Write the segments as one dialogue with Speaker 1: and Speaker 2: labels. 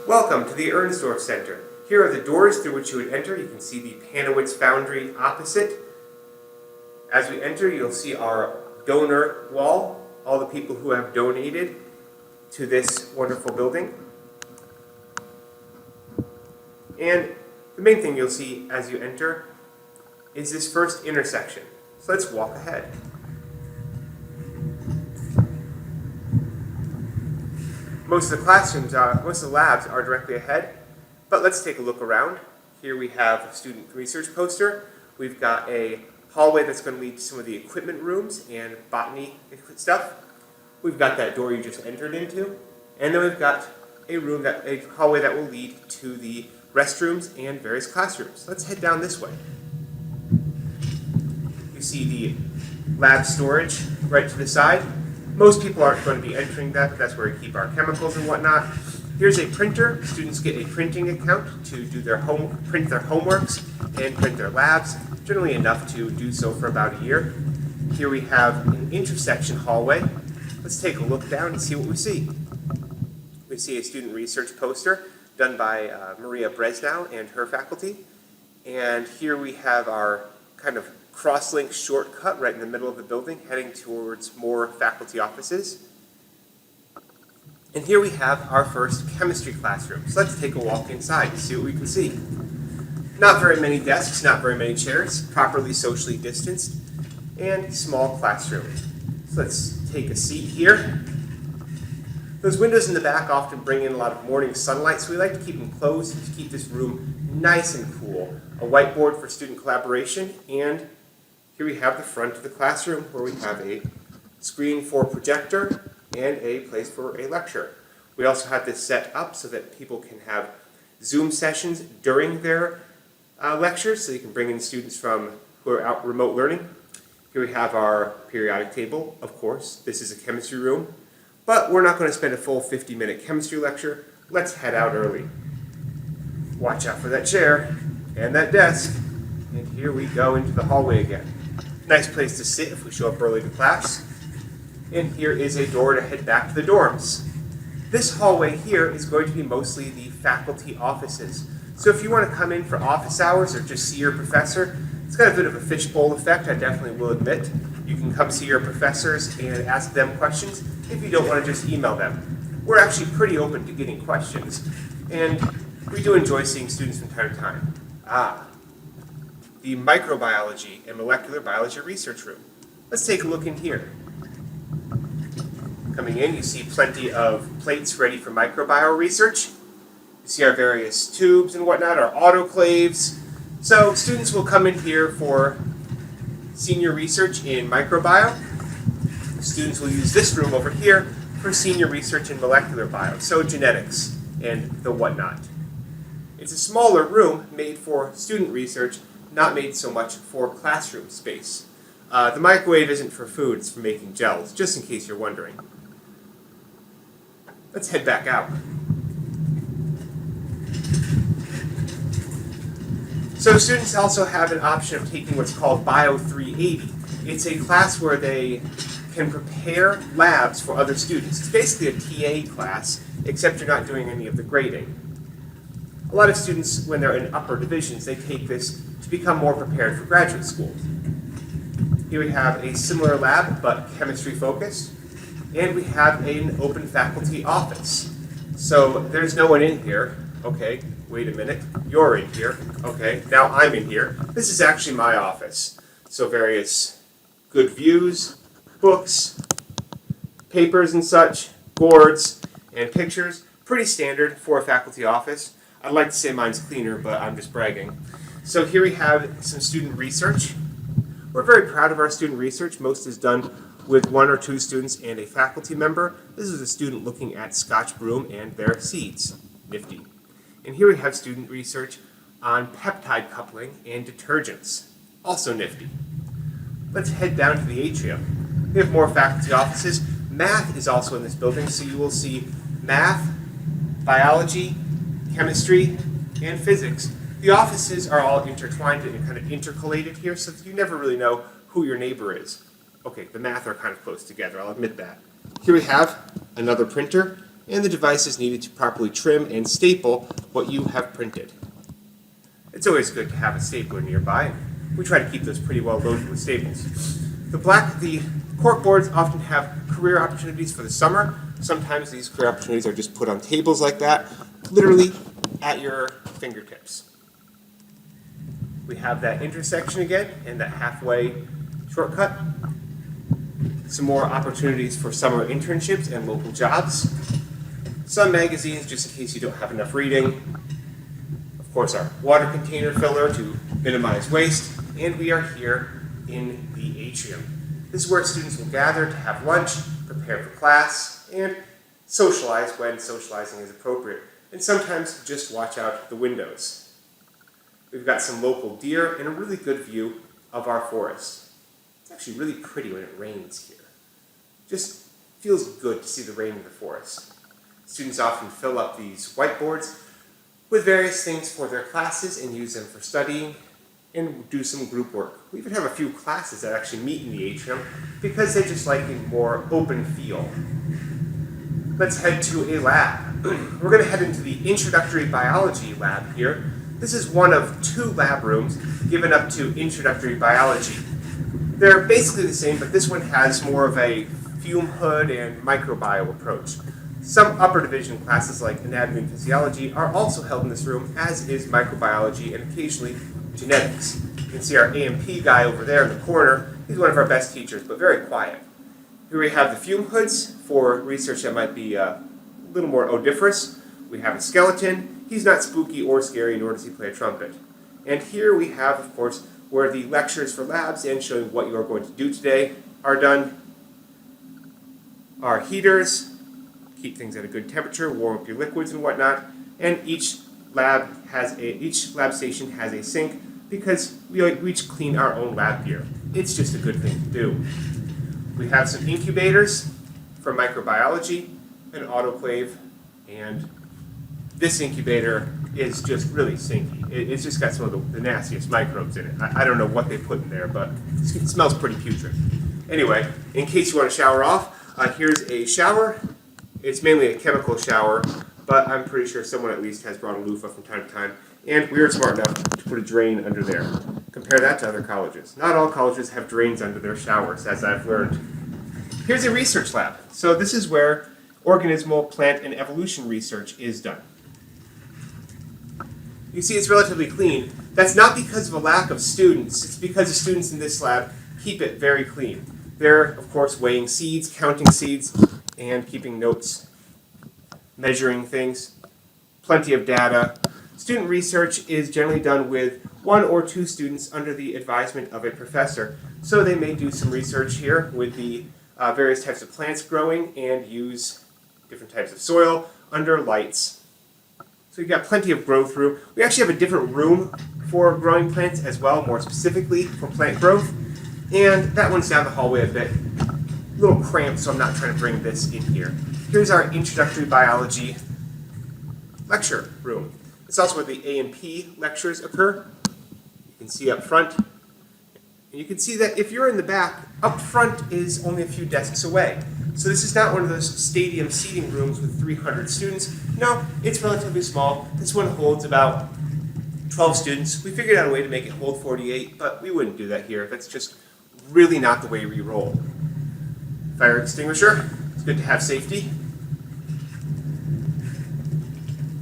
Speaker 1: Welcome to the Ernsdorff Center. Here are the doors through which you would enter. You can see the Panowitz Foundry opposite. As we enter, you'll see our donor wall, all the people who have donated to this wonderful building. And the main thing you'll see as you enter is this first intersection. So let's walk ahead. Most of the classrooms, most of the labs are directly ahead, but let's take a look around. Here we have a student research poster. We've got a hallway that's going to lead to some of the equipment rooms and botany stuff. We've got that door you just entered into, and then we've got a hallway that will lead to the restrooms and various classrooms. Let's head down this way. You see the lab storage right to the side. Most people aren't going to be entering that, but that's where we keep our chemicals and whatnot. Here's a printer. Students get a printing account to do print their homeworks and print their labs, generally enough to do so for about a year. Here we have an intersection hallway. Let's take a look down and see what we see. We see a student research poster done by Maria Bresnow and her faculty. And here we have our kind of cross-link shortcut right in the middle of the building, heading towards more faculty offices. And here we have our first chemistry classroom. So let's take a walk inside and see what we can see. Not very many desks, not very many chairs, properly socially distanced, and small classroom. So let's take a seat here. Those windows in the back often bring in a lot of morning sunlight, so we like to keep them closed to keep this room nice and cool. A whiteboard for student collaboration, and here we have the front of the classroom where we have a screen for projector and a place for a lecture. We also have this set up so that people can have Zoom sessions during their lectures, so you can bring in students who are out remote learning. Here we have our periodic table, of course. This is a chemistry room, but we're not going to spend a full 50-minute chemistry lecture. Let's head out early. Watch out for that chair and that desk. And here we go into the hallway again. Nice place to sit if we show up early to class. And here is a door to head back to the dorms. This hallway here is going to be mostly the faculty offices. So if you want to come in for office hours or just see your professor, it's got a bit of a fishbowl effect, I definitely will admit. You can come see your professors and ask them questions if you don't want to just email them. We're actually pretty open to getting questions, and we do enjoy seeing students from time to time. The microbiology and molecular biology research room. Let's take a look in here. Coming in, you see plenty of plates ready for microbiome research. You see our various tubes and whatnot, our autoclaves. So students will come in here for senior research in microbiome. Students will use this room over here for senior research in molecular bio, so genetics and the whatnot. It's a smaller room made for student research, not made so much for classroom space. The microwave isn't for food, it's for making gels, just in case you're wondering. Let's head back out. So students also have an option of taking what's called Bio 380. It's a class where they can prepare labs for other students. It's basically a TA class, except you're not doing any of the grading. A lot of students, when they're in upper divisions, they take this to become more prepared for graduate school. Here we have a similar lab, but chemistry focused, and we have an open faculty office. So there's no one in here. Okay, wait a minute, you're in here. Okay, now I'm in here. This is actually my office. So various good views, books, papers and such, boards, and pictures. Pretty standard for a faculty office. I'd like to say mine's cleaner, but I'm just bragging. So here we have some student research. We're very proud of our student research. Most is done with 1 or 2 students and a faculty member. This is a student looking at Scotch broom and their seeds. Nifty. And here we have student research on peptide coupling and detergents. Also nifty. Let's head down to the atrium. We have more faculty offices. Math is also in this building, so you will see math, biology, chemistry, and physics. The offices are all intertwined and kind of intercalated here, so you never really know who your neighbor is. Okay, the math are kind of close together, I'll admit that. Here we have another printer and the device is needed to properly trim and staple what you have printed. It's always good to have a stapler nearby. We try to keep those pretty well loaded with staples. The cork boards often have career opportunities for the summer. Sometimes these career opportunities are just put on tables like that, literally at your fingertips. We have that intersection again and that halfway shortcut. Some more opportunities for summer internships and local jobs. Some magazines, just in case you don't have enough reading. Of course, our water container filler to minimize waste. And we are here in the atrium. This is where students will gather to have lunch, prepare for class, and socialize when socializing is appropriate. And sometimes just watch out the windows. We've got some local deer and a really good view of our forest. It's actually really pretty when it rains here. Just feels good to see the rain in the forest. Students often fill up these whiteboards with various things for their classes and use them for studying and do some group work. We even have a few classes that actually meet in the atrium because they just like a more open feel. Let's head to a lab. We're going to head into the introductory biology lab here. This is one of 2 lab rooms given up to introductory biology. They're basically the same, but this one has more of a fume hood and microbiome approach. Some upper division classes like anatomy and physiology are also held in this room, as is microbiology and occasionally genetics. You can see our A&P guy over there in the corner. He's one of our best teachers, but very quiet. Here we have the fume hoods for research that might be a little more odoriferous. We have a skeleton. He's not spooky or scary, nor does he play a trumpet. And here we have, of course, where the lectures for labs and showing what you are going to do today are done. Our heaters keep things at a good temperature, warm up your liquids and whatnot, and each lab station has a sink because we each clean our own lab gear. It's just a good thing to do. We have some incubators for microbiology, an autoclave, and this incubator is just really stinky. It's just got some of the nastiest microbes in it. I don't know what they put in there, but it smells pretty putrid. Anyway, in case you want to shower off, here's a shower. It's mainly a chemical shower, but I'm pretty sure someone at least has brought a loofah from time to time, and we were smart enough to put a drain under there. Compare that to other colleges. Not all colleges have drains under their showers, as I've learned. Here's a research lab. So this is where organismal, plant, and evolution research is done. You see it's relatively clean. That's not because of a lack of students. It's because the students in this lab keep it very clean. They're, of course, weighing seeds, counting seeds, and keeping notes, measuring things, plenty of data. Student research is generally done with 1 or 2 students under the advisement of a professor. So they may do some research here with the various types of plants growing and use different types of soil under lights. So you've got plenty of growth room. We actually have a different room for growing plants as well, more specifically for plant growth. And that one's down the hallway a bit. A little cramped, so I'm not trying to bring this in here. Here's our introductory biology lecture room. It's also where the A&P lectures occur. You can see up front. And you can see that if you're in the back, up front is only a few desks away. So this is not one of those stadium seating rooms with 300 students. No, it's relatively small. This one holds about 12 students. We figured out a way to make it hold 48, but we wouldn't do that here. That's just really not the way we roll. Fire extinguisher. It's good to have safety.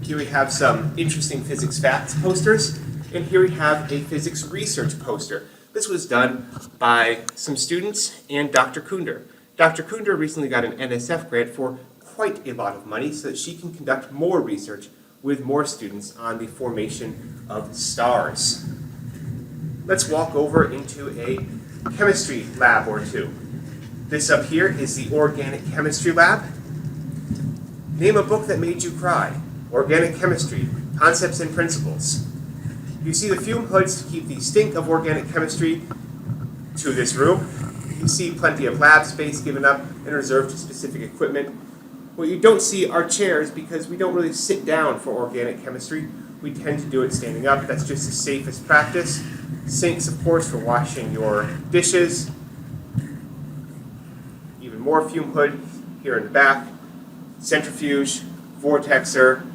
Speaker 1: Here we have some interesting physics facts posters, and here we have a physics research poster. This was done by some students and Dr. Kunder. Dr. Kunder recently got an NSF grant for quite a lot of money so that she can conduct more research with more students on the formation of stars. Let's walk over into a chemistry lab or two. This up here is the organic chemistry lab. Name a book that made you cry. Organic chemistry, concepts and principles. You see the fume hoods to keep the stink of organic chemistry to this room. You see plenty of lab space given up and reserved to specific equipment. What you don't see are chairs because we don't really sit down for organic chemistry. We tend to do it standing up. That's just the safest practice. Sinks, of course, for washing your dishes. Even more fume hood here in the back. centrifuge, vortexer,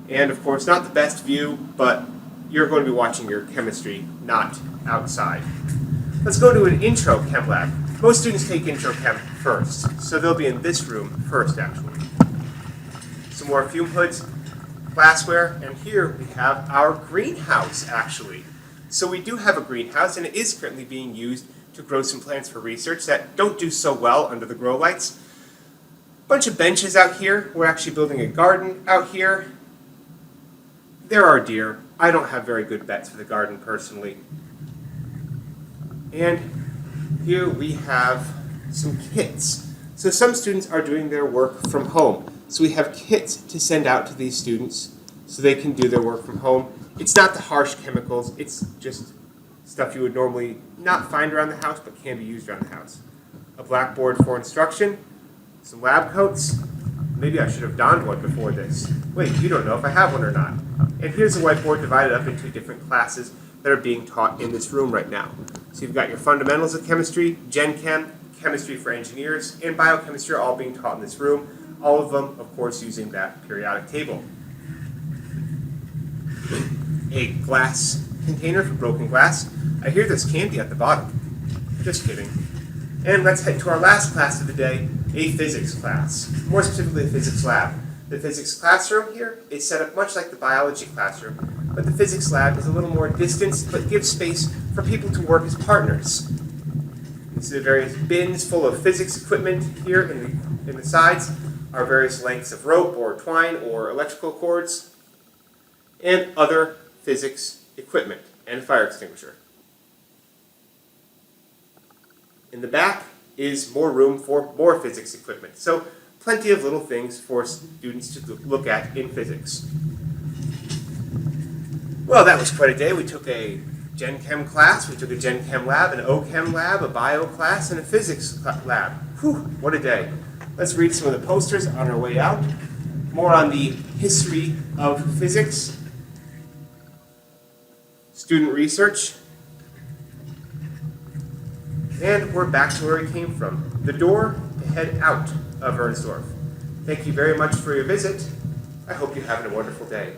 Speaker 1: and of course not the best view, but you're going to be watching your chemistry, not outside. Let's go to an intro chem lab. Most students take intro chem first, so they'll be in this room first actually. Some more fume hoods, glassware, and here we have our greenhouse actually. So we do have a greenhouse, and it is currently being used to grow some plants for research that don't do so well under the grow lights. Bunch of benches out here. We're actually building a garden out here. There are deer. I don't have very good bets for the garden personally. And here we have some kits. So some students are doing their work from home. So we have kits to send out to these students so they can do their work from home. It's not the harsh chemicals, it's just stuff you would normally not find around the house but can be used around the house. A blackboard for instruction, some lab coats. Maybe I should have donned one before this. Wait, you don't know if I have one or not. And here's a whiteboard divided up into different classes that are being taught in this room right now. So you've got your fundamentals of chemistry, Gen Chem, chemistry for engineers, and biochemistry are all being taught in this room. All of them, of course, using that periodic table. A glass container for broken glass. I hear there's candy at the bottom. Just kidding. And let's head to our last class of the day, a physics class. More specifically, a physics lab. The physics classroom here is set up much like the biology classroom, but the physics lab is a little more distanced, but gives space for people to work as partners. You see the various bins full of physics equipment here in the sides, are various lengths of rope or twine or electrical cords, and other physics equipment, and a fire extinguisher. In the back is more room for more physics equipment. So plenty of little things for students to look at in physics. Well, that was quite a day. We took a Gen Chem class, we took a Gen Chem lab, an O-Chem lab, a bio class, and a physics lab. Whew, what a day. Let's read some of the posters on our way out. More on the history of physics, student research, and we're back to where we came from, the door to head out of Ernsdorff. Thank you very much for your visit. I hope you're having a wonderful day.